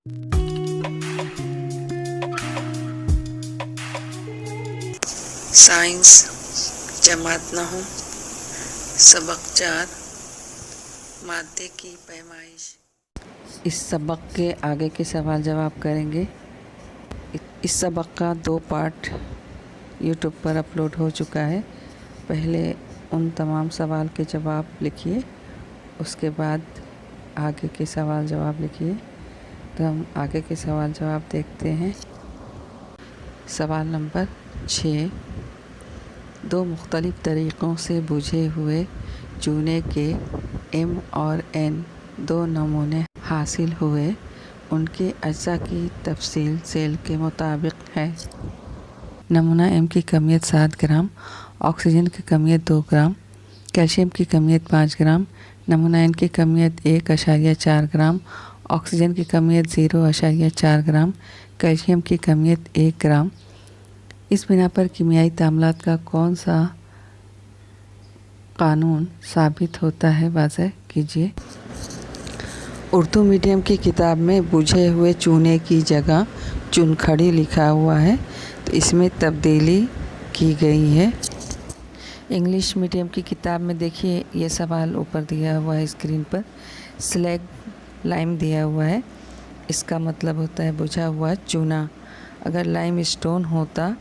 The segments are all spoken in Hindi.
साइंस जमात 9 सबक 4 मादे की पैमाइश। इस सबक के आगे के सवाल जवाब करेंगे। इस सबक का 2 पार्ट यूट्यूब पर अपलोड हो चुका है। पहले उन तमाम सवाल के जवाब लिखिए, उसके बाद आगे के सवाल जवाब लिखिए। तो हम आगे के सवाल जवाब देखते हैं। सवाल नंबर 6, 2 मुख्तलिफ तरीक़ों से बुझे हुए चूने के M और N 2 नमूने हासिल हुए। उनके अज्जा की तफसील सेल के मुताबिक है। नमूना M की कमियत 7 ग्राम, ऑक्सीजन की कमियत 2 ग्राम, कैल्शियम की कमियत 5 ग्राम। नमूना N की कमियत 1.4 ग्राम, ऑक्सीजन की कमियत 0.4 ग्राम, कैल्शियम की कमियत 1 ग्राम। इस बिना पर कीमियाई तामलात का कौन सा कानून साबित होता है, वाज़ह कीजिए। उर्दू मीडियम की किताब में बुझे हुए चूने की जगह चुनखड़ी लिखा हुआ है, तो इसमें तब्दीली की गई है। इंग्लिश मीडियम की किताब में देखिए, ये सवाल ऊपर दिया हुआ है स्क्रीन पर। स्लैग लाइम दिया हुआ है, इसका मतलब होता है बुझा हुआ चूना। अगर लाइम स्टोन होता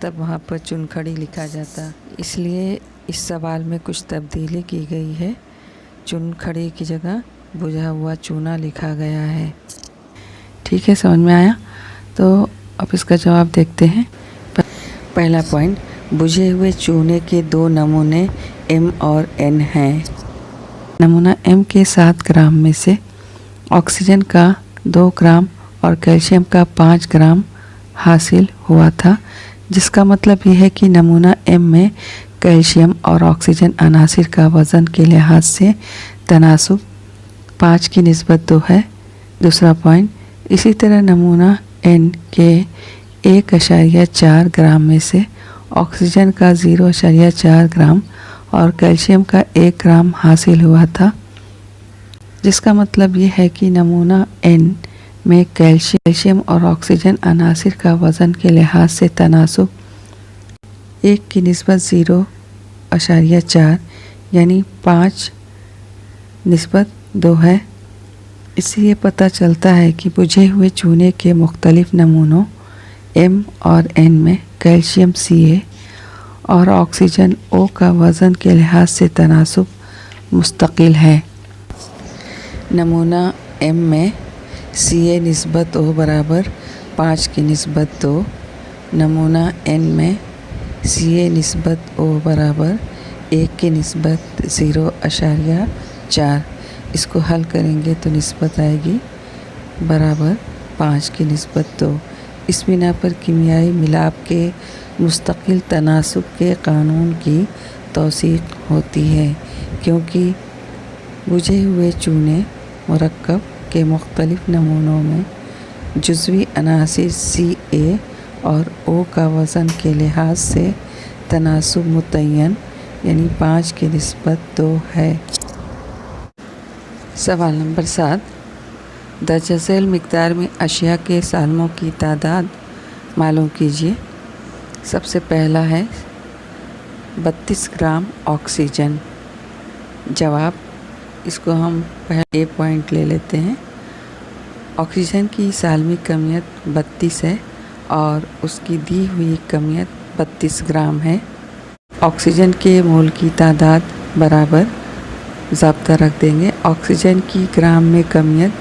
तब वहाँ पर चुनखड़ी लिखा जाता, इसलिए इस सवाल में कुछ तब्दीली की गई है। चुनखड़ी की जगह बुझा हुआ चूना लिखा गया है। ठीक है, समझ में आया? तो अब इसका जवाब देखते हैं। पहला पॉइंट, बुझे हुए चूने के 2 नमूने M और N हैं। नमूना M के 7 ग्राम में से ऑक्सीजन का 2 ग्राम और कैल्शियम का 5 ग्राम हासिल हुआ था, जिसका मतलब यह है कि नमूना M में कैल्शियम और ऑक्सीजन अनासिर का वज़न के लिहाज से तनासुब 5 की निस्बत 2 है। दूसरा पॉइंट, इसी तरह नमूना N के 1.4 ग्राम में से ऑक्सीजन का 0.4 ग्राम और कैल्शियम का 1 ग्राम हासिल हुआ था, जिसका मतलब ये है कि नमूना N में कैल्शियम और ऑक्सीजन अनासिर का वज़न के लिहाज से तनासुब 1 की निस्बत 0.4 यानी 5 निस्बत 2 है। इससे ये पता चलता है कि बुझे हुए चूने के मुख्तलिफ नमूनों M और N में कैल्शियम Ca और ऑक्सीजन O का वज़न के लिहाज से तनासुब मुस्तकिल है। नमूना M में Ca निस्बत O बराबर 5 की निस्बत 2, नमूना N में Ca निस्बत O बराबर 1 की निस्बत 0.4। इसको हल करेंगे तो निस्बत आएगी बराबर 5 की निस्बत 2। इस बिना पर कीमियाई मिलाप के मुस्तकिल तनासुब के कानून की तौसीक़ होती है, क्योंकि बुझे हुए चूने मुरक्कब के मुख्तलिफ नमूनों में जुज़वी अनासिर Ca और O का वज़न के लिहाज से तनासुब मुतय्यन यानी 5 की निस्बत 2 है। सवाल नंबर 7, दर्जा झेल मिक़दार में अशिया के सालमों की तादाद मालूम कीजिए। सबसे पहला है 32 ग्राम ऑक्सीजन। जवाब, इसको हम पहले A पॉइंट ले लेते हैं। ऑक्सीजन की सालमी कमियत 32 है और उसकी दी हुई कमियत 32 ग्राम है। ऑक्सीजन के मोल की तादाद बराबर ज़ाब्ता रख देंगे, ऑक्सीजन की ग्राम में कमियत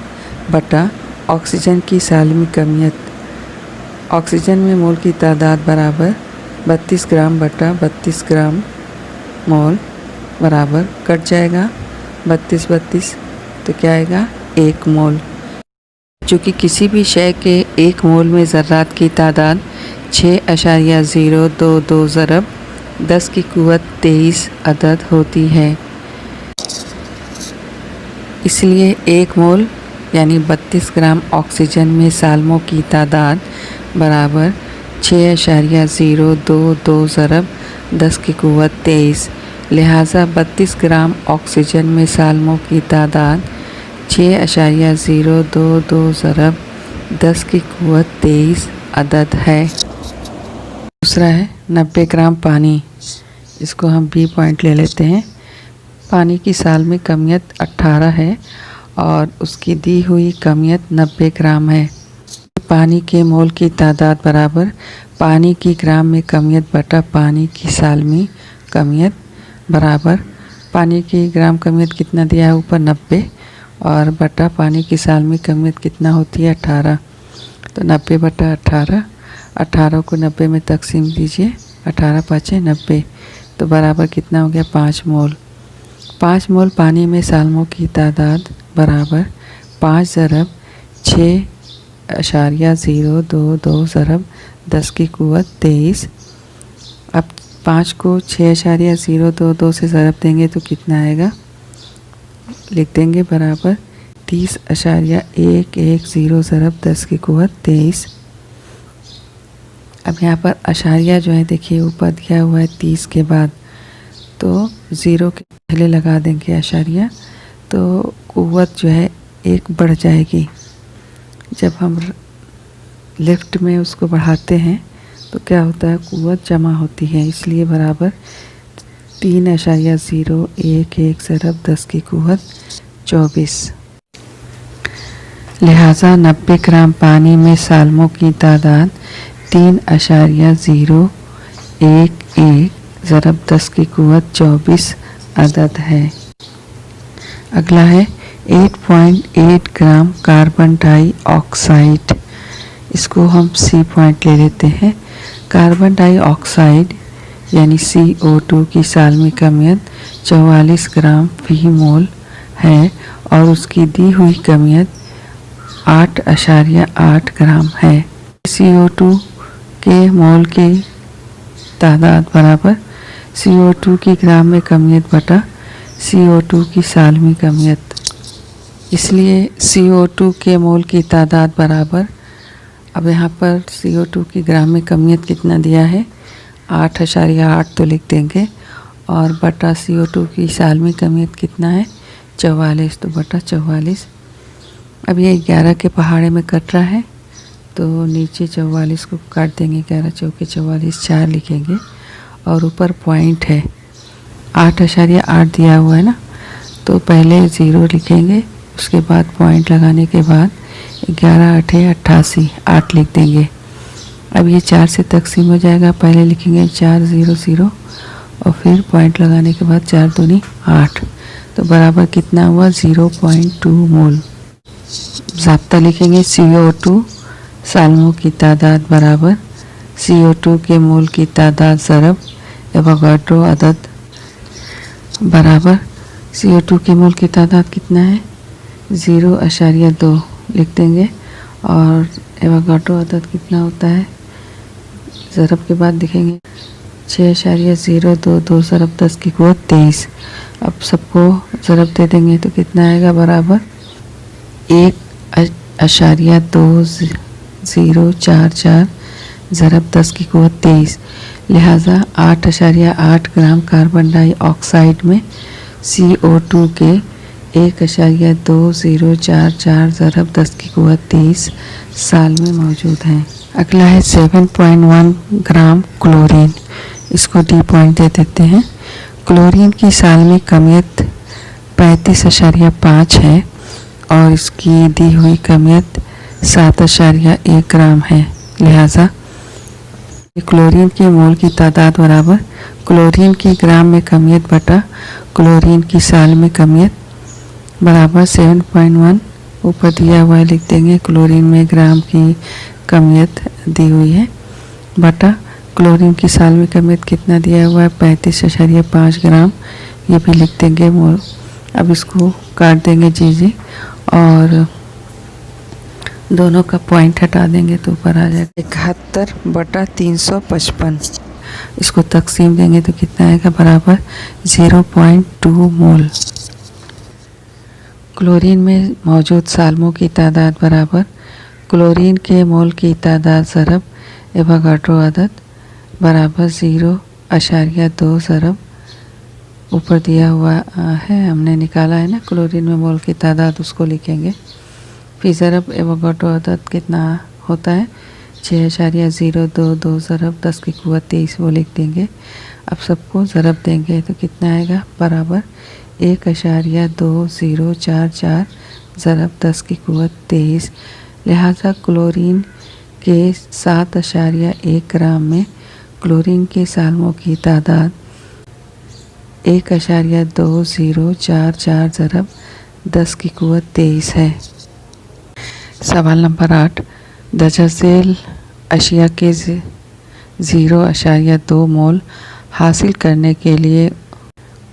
बटा ऑक्सीजन की सालमी कमियत। ऑक्सीजन में मोल की तादाद बराबर 32 ग्राम बटा 32 ग्राम मोल बराबर कट जाएगा 32 तो क्या आएगा 1 मोल। चूँकि किसी भी शय के 1 मोल में ज़र्रात की तादाद 6.022 ज़रब 10 की क़ुव्वत 23 अदद होती है, इसलिए 1 मोल यानी 32 ग्राम ऑक्सीजन में सालमों की तादाद बराबर 6.022 ज़रब 10 की क़ुव्वत 23। लिहाजा 32 ग्राम ऑक्सीजन में सालमों की तादाद 6.022 ज़रब 10 की क़ुव्वत 23 अदद है। दूसरा है 90 ग्राम पानी, इसको हम बी पॉइंट ले लेते हैं। पानी की साल में कमियत 18 है और उसकी दी हुई कमियत 90 ग्राम है। पानी के मोल की तादाद बराबर पानी की ग्राम में कमियत बटा पानी की साल में कमियत बराबर पानी की ग्राम कमियत कितना दिया है ऊपर 90 और बटा पानी की साल में कमियत कितना होती है 18। तो 90 बटा 18 को 90 में तकसीम दीजिए, 18 पाँचे 90, तो बराबर कितना हो गया 5 मोल। 5 मोल पानी में सालमों की तादाद बराबर 5 ज़रब 6.022 ज़रब 10 की क़ुव्वत 23। अब 5 को 6.022 से ज़रब देंगे तो कितना आएगा, लिख देंगे बराबर 30.110 ज़रब 10 की क़ुव्वत 23। अब यहाँ पर अशारिया जो है देखिए ऊपर दिया हुआ है 30 के बाद, तो 0 के पहले लगा देंगे अशारिया, तो क़ुव्वत जो है 1 बढ़ जाएगी। जब हम लिफ्ट में उसको बढ़ाते हैं तो क्या होता है, क़ुव्वत जमा होती है, इसलिए बराबर 3.011 ज़रब 10 की क़ुव्वत 24। लिहाजा 90 ग्राम पानी में सालमों की तादाद 3.011 ज़रब 10 की क़ुव्वत 24 अदद है। अगला है 8.8 ग्राम कार्बन डाइऑक्साइड, इसको हम सी पॉइंट ले लेते हैं। कार्बन डाइऑक्साइड यानी CO2 की साल में कमियत 44 ग्राम फी मोल है और उसकी दी हुई कमियत 8.8 ग्राम है। CO2 के मोल की तादाद बराबर CO2 की ग्राम में कमियत बटा CO2 की साल में कमियत, इसलिए CO2 के मोल की तादाद बराबर, अब यहाँ पर CO2 की ग्राम में कमियत कितना दिया है 8.8 तो लिख देंगे और बटा CO2 की साल में कमियत कितना है 44, तो बटा 44। अब ये 11 के पहाड़े में कट रहा है तो नीचे 44 को काट देंगे, 11 चौके 44, 4 लिखेंगे और ऊपर पॉइंट है 8.8 दिया हुआ है ना, तो पहले 0 लिखेंगे, उसके बाद पॉइंट लगाने के बाद 11 8 88, 8 लिख देंगे। अब ये 4 से तकसीम हो जाएगा, पहले लिखेंगे 4 0 0 और फिर पॉइंट लगाने के बाद 4 दूनी 8, तो बराबर कितना हुआ 0.2 मोल। ज़ाब्ता लिखेंगे CO2 सालमों की तादाद बराबर CO2 के मोल की तादाद ज़रब एवोगाड्रो अदद बराबर CO2 के मोल की तादाद कितना है 0.2 लिख देंगे और एवोगाड्रो अदद कितना होता है, ज़रब के बाद लिखेंगे 6.022 ज़रब 10 की क़ुव्वत 23। अब सबको ज़रब दे देंगे तो कितना आएगा बराबर 1.2044 ज़रब 10 की क़ुव्वत 23। लिहाजा 8.8 ग्राम कार्बन डाइऑक्साइड में CO2 के 1.2044 ज़रब 10 की क़ुव्वत 23 साल में मौजूद हैं। अगला है 7.1 ग्राम क्लोरीन, इसको डी पॉइंट दे देते हैं। क्लोरीन की साल में कमियत 35.5 है और इसकी दी हुई कमियत 7.1 ग्राम है। लिहाजा क्लोरीन के मोल की तादाद बराबर क्लोरीन की ग्राम में कमियत बटा क्लोरीन की साल में कमियत बराबर 7.1 ऊपर दिया हुआ है लिख देंगे, क्लोरीन में ग्राम की कमियत दी हुई है बटा क्लोरीन की साल में कमियत कितना दिया हुआ है 35.5 ग्राम, ये भी लिख देंगे मोल। अब इसको काट देंगे जी और दोनों का पॉइंट हटा देंगे तो ऊपर आ जाएगा 71 बटा 355, इसको तकसीम देंगे तो कितना आएगा बराबर 0.2 मोल। क्लोरीन में मौजूद सालमों की तादाद बराबर क्लोरीन के मोल की तादाद ज़रब एवोगाड्रो अदद बराबर 0.2 ज़रब, ऊपर दिया हुआ है हमने निकाला है ना क्लोरीन में मोल की तादाद, उसको लिखेंगे, ज़रब एवोगाड्रो अदद कितना होता है 6.022 ज़रब 10 की क़ुव्वत 23 वो लिख देंगे। अब सबको ज़रब देंगे तो कितना आएगा बराबर 1.2044 ज़रब 10 की क़ुव्वत 23। लिहाजा क्लोरीन के 7.1 ग्राम में क्लोरीन के सालमों की तादाद 1.2044 ज़रब 10 की क़ुव्वत 23 है। सवाल नंबर 8, दर्जा झेल अशिया के 0.2 मोल हासिल करने के लिए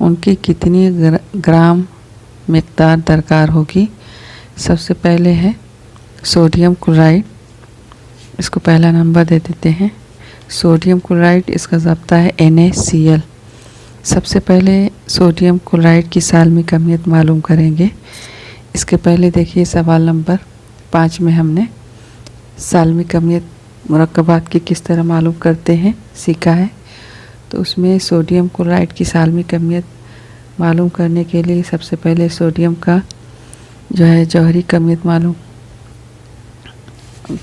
उनकी कितनी ग्राम मिक़दार दरकार होगी। सबसे पहले है सोडियम क्लोराइड, इसको पहला नंबर दे देते हैं। सोडियम क्लोराइड इसका ज़ब्ता है NaCl। सबसे पहले सोडियम क्लोराइड की सालमी कमियत मालूम करेंगे। इसके पहले देखिए सवाल नंबर 5 में हमने सालमी कमियत मुरक्कबात की किस तरह मालूम करते हैं सीखा है। तो उसमें सोडियम क्लोराइड की सालमी कमियत मालूम करने के लिए सबसे पहले सोडियम का जो है जौहरी कमियत मालूम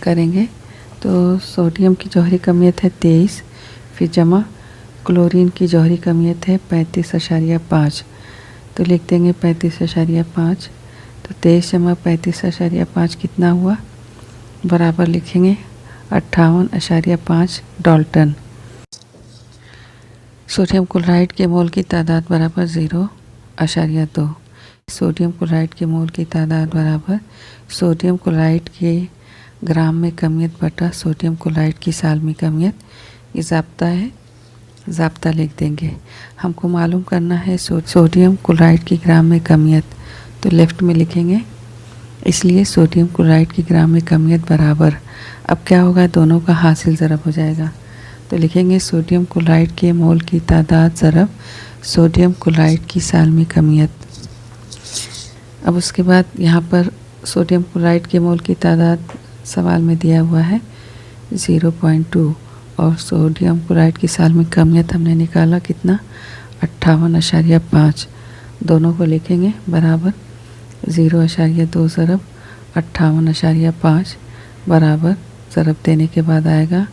करेंगे। तो सोडियम की जौहरी कमियत है 23, फिर जमा क्लोरीन की जौहरी कमियत है 35.5। तो लिख देंगे 35.5। तो 23 जमा 35.5 कितना हुआ बराबर लिखेंगे 58.5 डाल्टन। सोडियम क्लोराइड के मोल की तादाद बराबर 0.2। सोडियम क्लोराइड के मोल की तादाद बराबर सोडियम क्लोराइड के ग्राम में कमियत बटा सोडियम क्लोराइड की सालमी कमियत। ये ज़ाब्ता है, ज़ाब्ता लिख देंगे। हमको मालूम करना है सोडियम क्लोराइड की ग्राम में कमियत, तो लेफ़्ट में लिखेंगे। इसलिए सोडियम क्लोराइड की ग्राम में कमियत बराबर, अब क्या होगा दोनों का हासिल ज़रब हो जाएगा। तो लिखेंगे सोडियम क्लोराइड के मोल की तादाद ज़रब सोडियम क्लोराइड की सालमी कमियत। अब उसके बाद यहाँ पर सोडियम क्लोराइड के मोल की तादाद सवाल में दिया हुआ है 0.2 और सोडियम क्लोराइड की सालमी कमियत हमने निकाला कितना 58.5। दोनों को लिखेंगे बराबर 0.2 ज़रब 58.5 बराबर ज़रब देने के बाद आएगा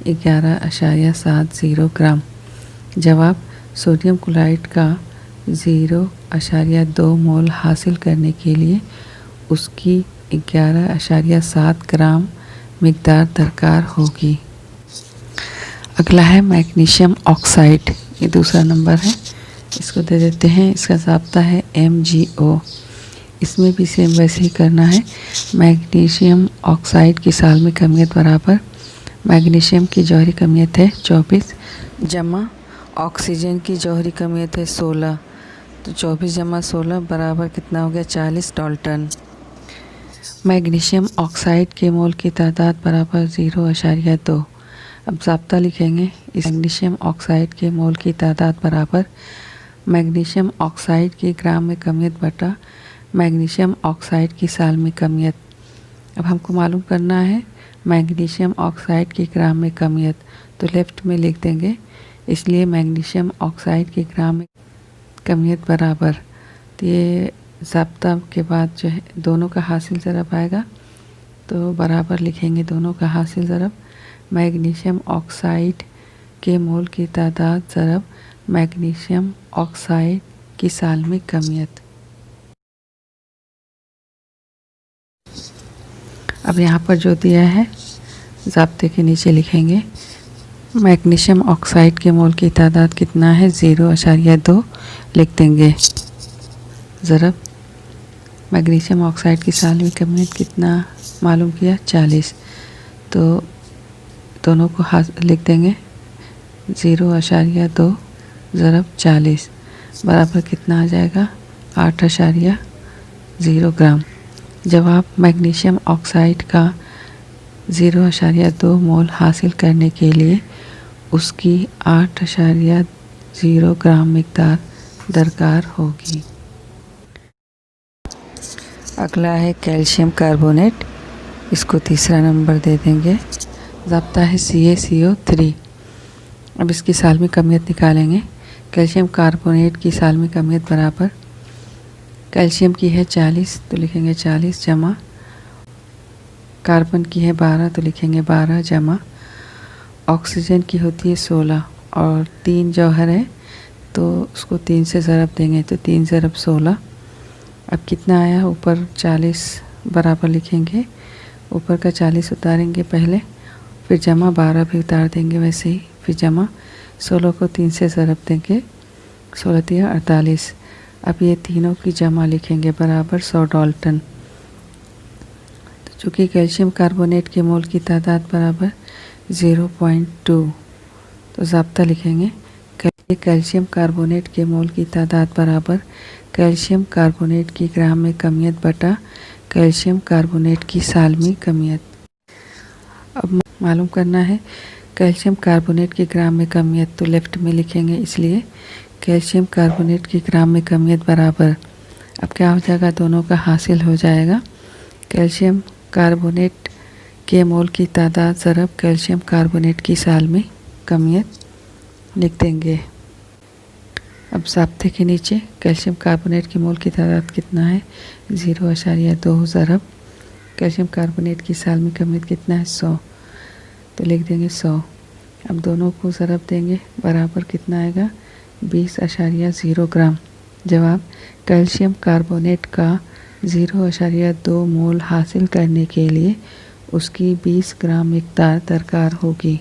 11.70 ग्राम। जवाब सोडियम क्लोराइड का 0.2 मोल हासिल करने के लिए उसकी 11.7 ग्राम मिक़दार दरकार होगी। अगला है मैग्नीशियम ऑक्साइड, ये दूसरा नंबर है, इसको दे देते हैं। इसका ज़ाब्ता है MgO। इसमें भी सेम वैसे ही करना है। मैग्नीशियम ऑक्साइड की सालमी कमियत बराबर मैग्नीशियम की जौहरी कमियत है 24 जमा ऑक्सीजन की जौहरी कमियत है 16। तो 24 जमा 16 बराबर कितना हो गया 40 डाल्टन। मैग्नीशियम ऑक्साइड के मोल की तादाद बराबर 0.2। अब ज़ाब्ता लिखेंगे। इस मैग्नीशियम ऑक्साइड के मोल की तादाद बराबर मैग्नीशियम ऑक्साइड की ग्राम में कमियत बटा मैग्नीशियम ऑक्साइड की सालमी कमियत। अब हमको मालूम करना है मैग्नीशियम ऑक्साइड की ग्राम में कमियत, तो लेफ़्ट में लिख देंगे। इसलिए मैग्नीशियम ऑक्साइड की ग्राम में कमियत बराबर, तो ये ज़ाब्ता के बाद जो है दोनों का हासिल ज़रब आएगा, तो बराबर लिखेंगे दोनों का हासिल ज़रब मैग्नीशियम ऑक्साइड के मोल की तादाद ज़रब मैग्नीशियम ऑक्साइड की सालमी कमियत। अब यहाँ पर जो दिया है ज़ाब्ते के नीचे लिखेंगे मैग्नीशियम ऑक्साइड के मोल की तादाद कितना है 0.2 लिख देंगे। ज़रब मैग्नीशियम ऑक्साइड की सालमी कमियत कितना मालूम किया 40। तो दोनों को लिख देंगे 0.2 ज़रब 40 बराबर कितना आ जाएगा 8.0 ग्राम। जवाब मैग्नीशियम ऑक्साइड का 0.2 मोल हासिल करने के लिए उसकी 8.0 ग्राम मिक़दार दरकार होगी। अगला है कैल्शियम कार्बोनेट, इसको तीसरा नंबर दे देंगे। ज़ाब्ता है CaCO3। अब इसकी सालमी कमियत निकालेंगे। कैल्शियम कार्बोनेट की सालमी कमियत बराबर कैल्शियम की है 40, तो लिखेंगे 40 जमा कार्बन की है 12 तो लिखेंगे 12 जमा ऑक्सीजन की होती है 16 और 3 जौहर है तो उसको 3 से ज़रब देंगे तो 3 ज़रब 16। अब कितना आया, ऊपर 40 बराबर लिखेंगे, ऊपर का 40 उतारेंगे पहले, फिर जमा 12 भी उतार देंगे वैसे ही, फिर जमा 16 को 3 से ज़रब देंगे, 16 3 48। अब ये तीनों की जमा लिखेंगे बराबर 100 डाल्टन। तो चूँकि कैल्शियम कार्बोनेट के मोल की तादाद बराबर 0.2 तो ज़ाब्ता लिखेंगे कैल्शियम कार्बोनेट के मोल की तादाद बराबर कैल्शियम कार्बोनेट की ग्राम में कमियत बटा कैल्शियम कार्बोनेट की सालमी कमियत। अब मालूम करना है कैल्शियम कार्बोनेट की ग्राम में कमियत, तो लेफ़्ट में लिखेंगे, इसलिए कैल्शियम कार्बोनेट की ग्राम में कमियत बराबर, अब क्या हो जाएगा, दोनों का हासिल हो जाएगा, कैल्शियम कार्बोनेट के मोल की तादाद ज़रब कैल्शियम कार्बोनेट की सालमी कमियत लिख देंगे। अब ज़ाब्ते के नीचे कैल्शियम कार्बोनेट की मोल की तादाद कितना है, 0.2 ज़रब कैल्शियम कार्बोनेट की सालमी कमियत कितना है 100 तो लिख देंगे 100। अब दोनों को ज़रब देंगे बराबर कितना आएगा 20.0 ग्राम। जवाब, कैल्शियम कार्बोनेट का 0.2 मोल हासिल करने के लिए उसकी 20 ग्राम मिकदार दरकार होगी।